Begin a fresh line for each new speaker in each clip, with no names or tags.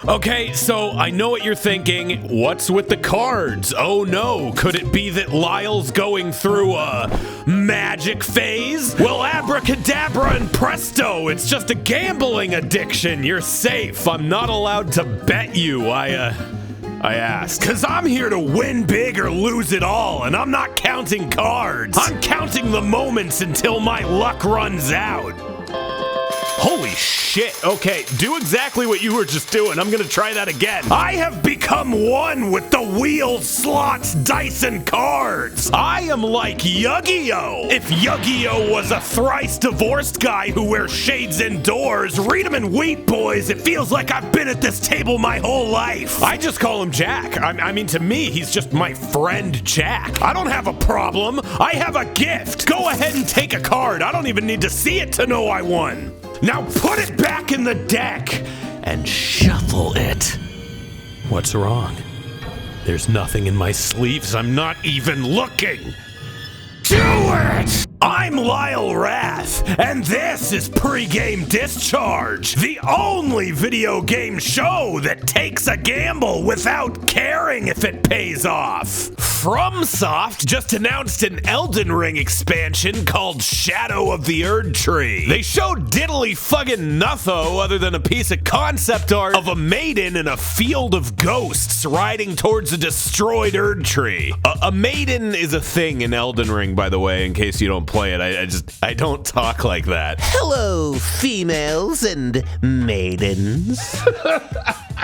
Okay, so I know what you're thinking. What's with the cards? Oh no, could it be that Lyle's going through a magic phase? Well, abracadabra and presto, it's just a gambling addiction. You're safe. I'm not allowed to bet you. I asked. Cause I'm here to win big or lose it all, and I'm not counting cards. I'm counting the moments until my luck runs out. Holy shit. Okay, do exactly what you were just doing. I'm gonna try that again. I have become one with the wheel, slots, dice, and cards. I am like Yu-Gi-Oh! If Yu-Gi-Oh was a thrice divorced guy who wears shades indoors, read him in Wheat Boys. It feels like I've been at this table my whole life. I just call him Jack. I mean, to me, he's just my friend Jack. I don't have a problem. I have a gift. Go ahead and take a card. I don't even need to see it to know I won. Now put it back in the deck and shuffle it. What's wrong? There's nothing in my sleeves. I'm not even looking. Do it! I'm Lyle Rath, and this is Pregame Discharge, the only video game show that takes a gamble without caring if it pays off. FromSoft just announced an Elden Ring expansion called Shadow of the Erdtree. They showed diddly fucking notho other than a piece of concept art of a maiden in a field of ghosts riding towards a destroyed Erdtree. A maiden is a thing in Elden Ring, by the way, in case you don't play it. I don't talk like that.
Hello, females and maidens.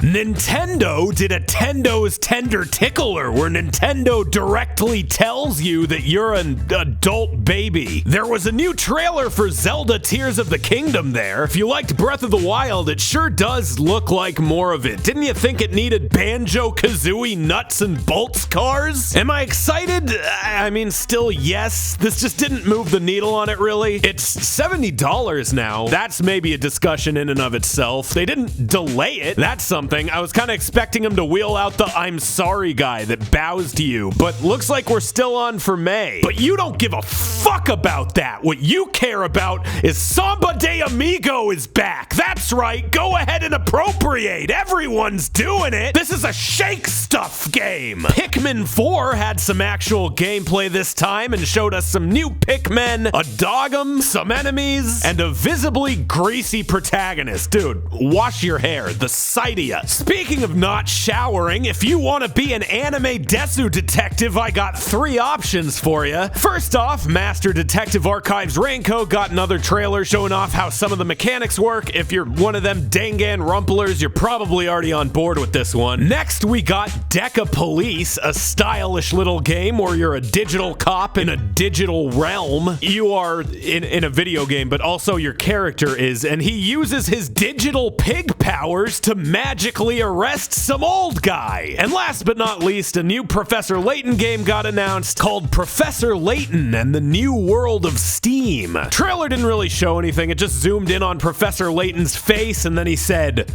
Nintendo did a Tendo's Tender Tickler, where Nintendo directly tells you that you're an adult baby. There was a new trailer for Zelda Tears of the Kingdom there. If you liked Breath of the Wild, it sure does look like more of it. Didn't you think it needed Banjo-Kazooie nuts and bolts cars? Am I excited? I mean, still yes. This just didn't move the needle on it, really. It's $70 now. That's maybe a discussion in and of itself. They didn't delay it. That's something. I was kind of expecting him to wheel out the I'm sorry guy that bows to you, but looks like we're still on for May. But you don't give a fuck about that. What you care about is Samba de Amigo is back. That's right. Go ahead and appropriate. Everyone's doing it. This is a shake stuff game. Pikmin 4 had some actual gameplay this time and showed us some new Pikmin, a dog'em, some enemies, and a visibly greasy protagonist. Dude, wash your hair. The sight of ya. Speaking of not showering, if you want to be an anime Desu detective, I got 3 options for you. First off, Master Detective Archives Raincode got another trailer showing off how some of the mechanics work. If you're one of them Dehncke rumplers, you're probably already on board with this one. Next, we got Deca Police, a stylish little game where you're a digital cop in a digital realm. You are in a video game, but also your character is, and he uses his digital pig powers to magically arrest some old guy. And last but not least, a new Professor Layton game got announced called Professor Layton and the New World of Steam. Trailer didn't really show anything. It just zoomed in on Professor Layton's face and then he said,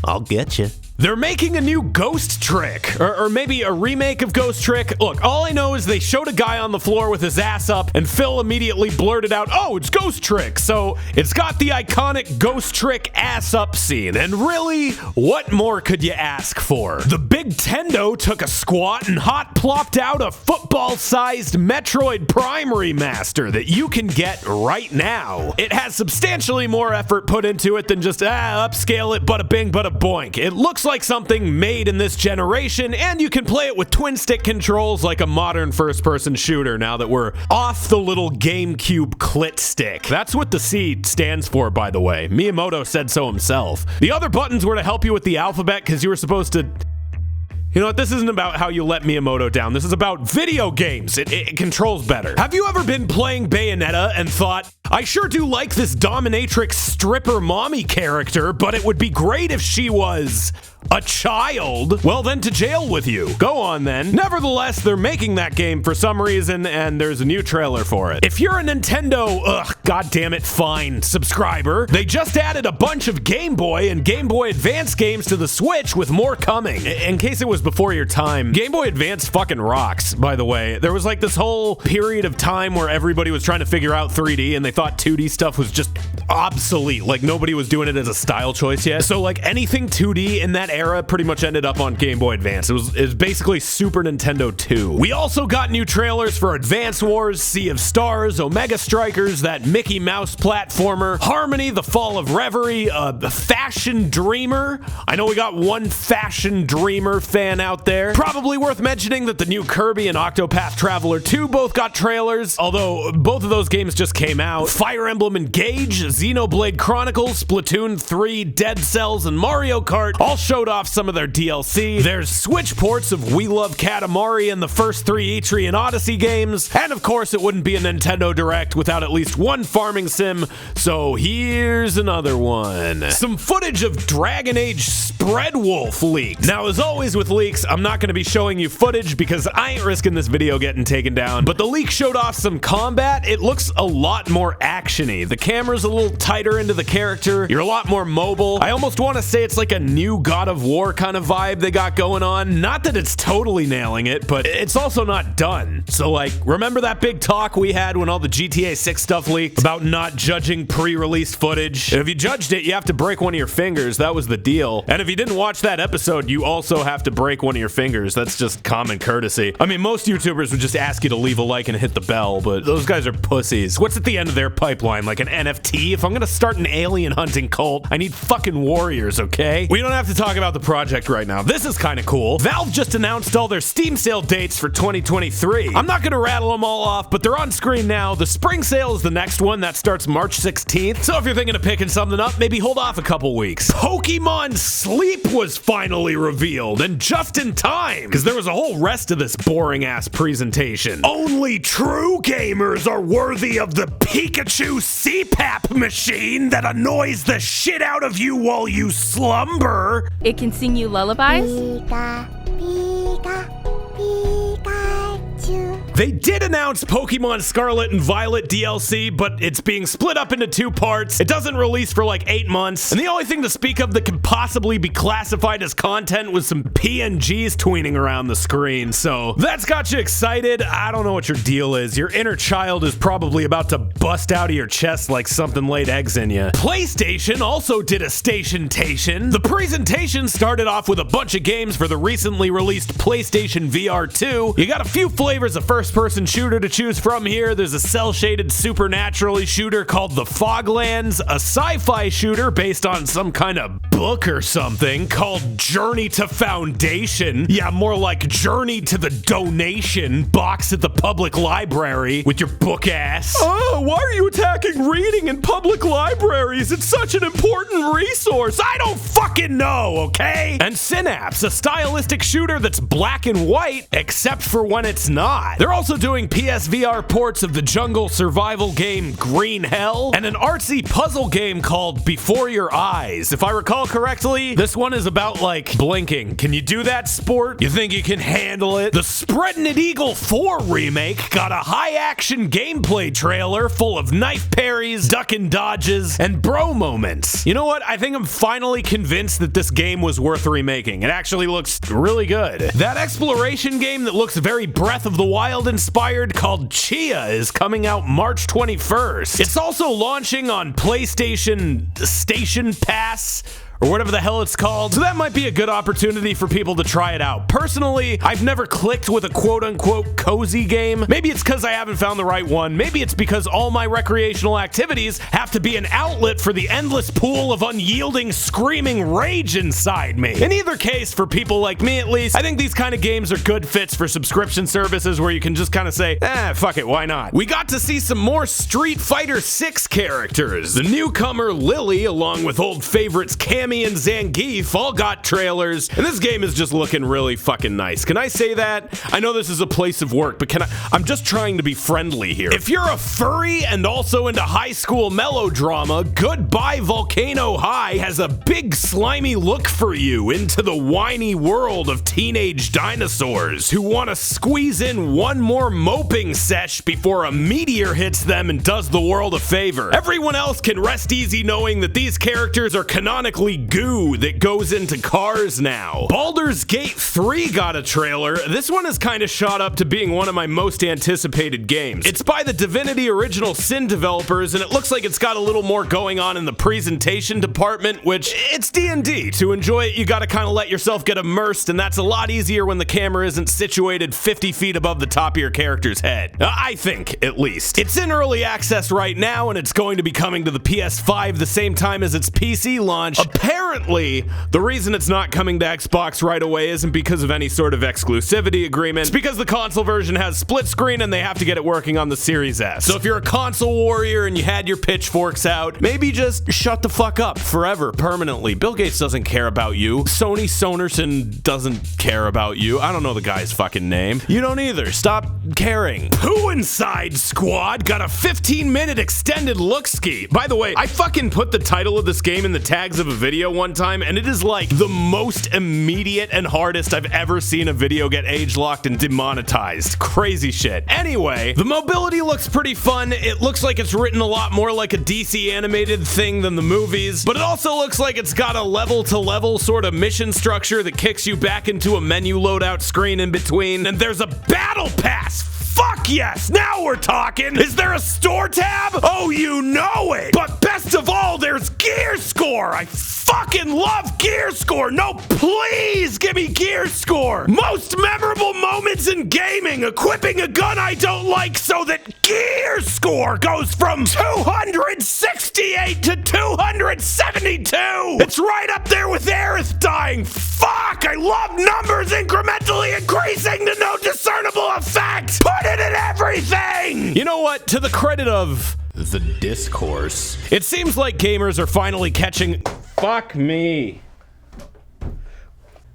I'll get you.
They're making a new Ghost Trick, or maybe a remake of Ghost Trick. Look, all I know is they showed a guy on the floor with his ass up, and Phil immediately blurted out, oh, it's Ghost Trick. So it's got the iconic Ghost Trick ass up scene, and really, what more could you ask for? The Big Tendo took a squat and hot plopped out a football-sized Metroid Prime remaster that you can get right now. It has substantially more effort put into it than just, upscale it, bada bing, bada boink. It looks like something made in this generation, and you can play it with twin stick controls like a modern first-person shooter now that we're off the little GameCube clit stick. That's what the C stands for, by the way. Miyamoto said so himself. The other buttons were to help you with the alphabet because you were supposed to... You know what, this isn't about how you let Miyamoto down. This is about video games. It controls better. Have you ever been playing Bayonetta and thought, I sure do like this dominatrix stripper mommy character, but it would be great if she was a child? Well, then to jail with you. Go on then. Nevertheless, they're making that game for some reason, and there's a new trailer for it. If you're a Nintendo, goddammit, fine, subscriber, they just added a bunch of Game Boy and Game Boy Advance games to the Switch with more coming. In case it was before your time, Game Boy Advance fucking rocks, by the way. There was like this whole period of time where everybody was trying to figure out 3D and they thought 2D stuff was just obsolete. Like, nobody was doing it as a style choice yet. So, like, anything 2D in that era pretty much ended up on Game Boy Advance. It was basically Super Nintendo 2. We also got new trailers for Advance Wars, Sea of Stars, Omega Strikers, that Mickey Mouse platformer, Harmony, The Fall of Reverie, the Fashion Dreamer. I know we got one Fashion Dreamer fan out there. Probably worth mentioning that the new Kirby and Octopath Traveler 2 both got trailers, although both of those games just came out. Fire Emblem Engage, Xenoblade Chronicles, Splatoon 3, Dead Cells, and Mario Kart all showed off some of their DLC. There's Switch ports of We Love Katamari and the first 3 Erdtree and Odyssey games, and of course it wouldn't be a Nintendo Direct without at least one farming sim, so here's another one. Some footage of Dragon Age Dreadwolf leaked. Now, as always with leaks, I'm not going to be showing you footage because I ain't risking this video getting taken down, but the leak showed off some combat. It looks a lot more actiony. The camera's a little tighter into the character. You're a lot more mobile. I almost want to say it's like a new God of War kind of vibe they got going on. Not that it's totally nailing it, but it's also not done. So, like, remember that big talk we had when all the GTA 6 stuff leaked about not judging pre-release footage? If you judged it, you have to break one of your fingers. That was the deal. And if you didn't watch that episode, you also have to break one of your fingers. That's just common courtesy. I mean, most YouTubers would just ask you to leave a like and hit the bell, but those guys are pussies. What's at the end of their pipeline? Like an NFT? If I'm gonna start an alien hunting cult, I need fucking warriors, okay? We don't have to talk about the project right now. This is kind of cool. Valve just announced all their Steam sale dates for 2023. I'm not gonna rattle them all off, but they're on screen now. The spring sale is the next one. That starts March 16th. So if you're thinking of picking something up, maybe hold off a couple weeks. Pokemon Sleep was finally revealed, and just in time, because there was a whole rest of this boring ass presentation. Only true gamers are worthy of the Pikachu CPAP machine that annoys the shit out of you while you slumber.
It can sing you lullabies.
Pika, Pika, Pikachu.
They did announce Pokemon Scarlet and Violet DLC, but it's being split up into 2 parts. It doesn't release for like 8 months. And the only thing to speak of that could possibly be classified as content was some PNGs tweening around the screen. So that's got you excited. I don't know what your deal is. Your inner child is probably about to bust out of your chest like something laid eggs in you. PlayStation also did a stationtation. The presentation started off with a bunch of games for the recently released PlayStation VR 2. You got a few flavors of first-person shooter to choose from here. There's a cel-shaded supernaturally shooter called The Foglands, a sci-fi shooter based on some kind of book or something called Journey to Foundation. Yeah, more like Journey to the Donation box at the public library with your book ass. Oh, why are you attacking reading in public libraries? It's such an important resource. I don't fucking know, okay? And Synapse, a stylistic shooter that's black and white, except for when it's not. They're also doing PSVR ports of the jungle survival game Green Hell and an artsy puzzle game called Before Your Eyes. If I recall correctly, this one is about, like, blinking. Can you do that, sport? You think you can handle it? The Spreadin' It Eagle 4 remake got a high-action gameplay trailer full of knife parries, duck and dodges, and bro moments. You know what? I think I'm finally convinced that this game was worth remaking. It actually looks really good. That exploration game that looks very Breath of the Wild inspired called Chia is coming out March 21st. It's also launching on PlayStation Station Pass, or whatever the hell it's called, so that might be a good opportunity for people to try it out. Personally, I've never clicked with a quote-unquote cozy game. Maybe it's because I haven't found the right one. Maybe it's because all my recreational activities have to be an outlet for the endless pool of unyielding, screaming rage inside me. In either case, for people like me at least, I think these kind of games are good fits for subscription services where you can just kind of say, fuck it, why not? We got to see some more Street Fighter 6 characters. The newcomer Lily, along with old favorites Cammy and Zangief, all got trailers, and this game is just looking really fucking nice. Can I say that? I know this is a place of work, but I'm just trying to be friendly here. If you're a furry and also into high school melodrama, Goodbye Volcano High has a big slimy look for you into the whiny world of teenage dinosaurs who want to squeeze in one more moping sesh before a meteor hits them and does the world a favor. Everyone else can rest easy knowing that these characters are canonically goo that goes into cars now. Baldur's Gate 3 got a trailer. This one has kind of shot up to being one of my most anticipated games. It's by the Divinity Original Sin developers, and it looks like it's got a little more going on in the presentation department, which it's D&D. To enjoy it, you gotta kind of let yourself get immersed, and that's a lot easier when the camera isn't situated 50 feet above the top of your character's head. I think, at least. It's in early access right now, and it's going to be coming to the PS5 the same time as its PC launch. Apparently, the reason it's not coming to Xbox right away isn't because of any sort of exclusivity agreement. It's because the console version has split screen and they have to get it working on the Series S. So if you're a console warrior and you had your pitchforks out, maybe just shut the fuck up forever, permanently. Bill Gates doesn't care about you. Sony Sonerson doesn't care about you. I don't know the guy's fucking name. You don't either. Stop caring. Suicide Squad got a 15-minute extended look-ski. By the way, I fucking put the title of this game in the tags of a video one time, and it is like the most immediate and hardest I've ever seen a video get age-locked and demonetized. Crazy shit. Anyway, the mobility looks pretty fun. It looks like it's written a lot more like a DC animated thing than the movies, but it also looks like it's got a level-to-level sort of mission structure that kicks you back into a menu loadout screen in between, and there's a battle pass. Fuck yes! Now we're talking! Is there a store tab? Oh, you know it! But best of all, there's Gear Score! I fucking love Gear Score! No, please give me Gear Score! Most memorable moments in gaming, equipping a gun I don't like so that Gear Score goes from 268 to 272! It's right up there with Aerith dying! Fuck! I love numbers incrementally increasing to no discernible effect! Put it in everything! You know what? To the credit of the discourse, it seems like gamers are finally catching... Fuck me.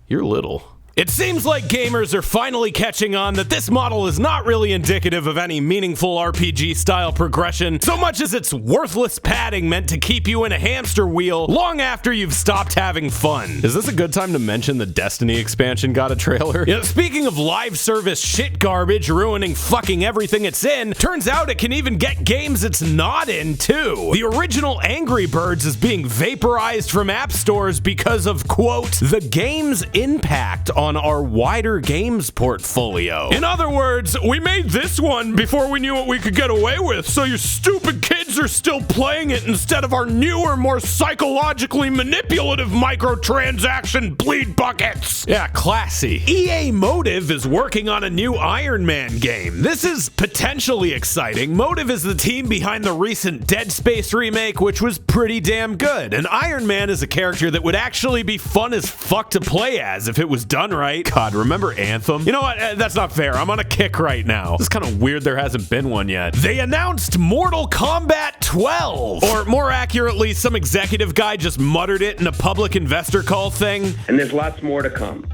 You're little. It seems like gamers are finally catching on that this model is not really indicative of any meaningful RPG-style progression, so much as it's worthless padding meant to keep you in a hamster wheel long after you've stopped having fun. Is this a good time to mention the Destiny expansion got a trailer? You know, speaking of live service shit garbage ruining fucking everything it's in, turns out it can even get games it's not in, too. The original Angry Birds is being vaporized from app stores because of, quote, the game's impact on our wider games portfolio. In other words, we made this one before we knew what we could get away with, so you stupid kids are still playing it instead of our newer, more psychologically manipulative microtransaction bleed buckets. Yeah, classy. EA Motive is working on a new Iron Man game. This is potentially exciting. Motive is the team behind the recent Dead Space remake, which was pretty damn good. And Iron Man is a character that would actually be fun as fuck to play as if it was done right. God, remember Anthem? You know what? That's not fair. I'm on a kick right now. It's kind of weird there hasn't been one yet. They announced Mortal Kombat 12. Or more accurately, some executive guy just muttered it in a public investor call thing.
And there's lots more to come,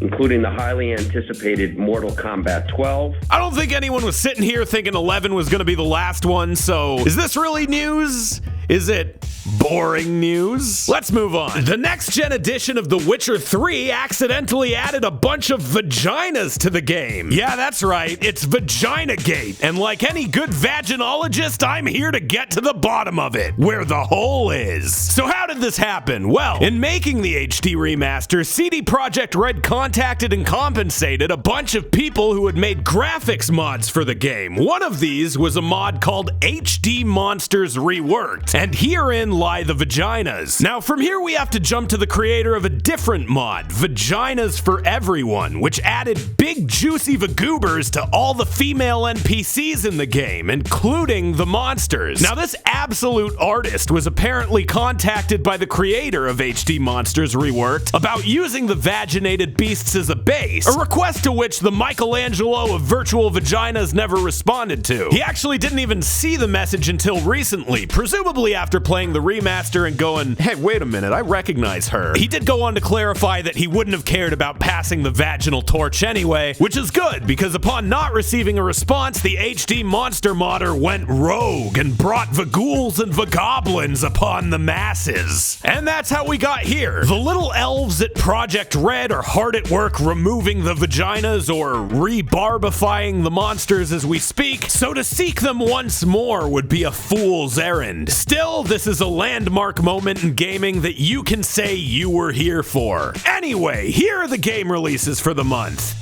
including the highly anticipated Mortal Kombat 12.
I don't think anyone was sitting here thinking 11 was going to be the last one, so is this really news? Is it boring news? Let's move on. The next-gen edition of The Witcher 3 accidentally added a bunch of vaginas to the game. Yeah, that's right. It's Vaginagate. And like any good vaginologist, I'm here to get to the bottom of it, where the hole is. So how did this happen? Well, in making the HD remaster, CD Projekt Red contacted and compensated a bunch of people who had made graphics mods for the game. One of these was a mod called HD Monsters Reworked, and herein lie the vaginas. Now, from here we have to jump to the creator of a different mod, Vaginas for Everyone, which added big juicy vagoobers to all the female NPCs in the game, including the monsters. Now, this absolute artist was apparently contacted by the creator of HD Monsters Reworked about using the vaginated beasts as a base, a request to which the Michelangelo of virtual vaginas never responded to. He actually didn't even see the message until recently, presumably after playing the remaster and going, hey, wait a minute, I recognize her. He did go on to clarify that he wouldn't have cared about passing the vaginal torch anyway, which is good, because upon not receiving a response, the HD monster modder went rogue and brought vagools and vagoblins upon the masses. And that's how we got here. The little elves at Project Red are hard at work removing the vaginas or rebarbifying the monsters as we speak, so to seek them once more would be a fool's errand. Still, this is a landmark moment in gaming that you can say you were here for. Anyway, here are the game releases for the month.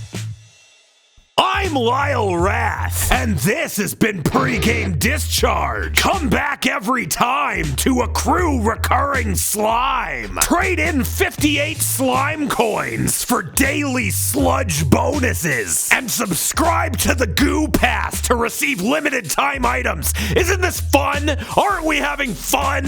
I'm Lyle Rath, and this has been Pregame Discharge. Come back every time to accrue recurring slime. Trade in 58 slime coins for daily sludge bonuses. And subscribe to the Goo Pass to receive limited time items. Isn't this fun? Aren't we having fun?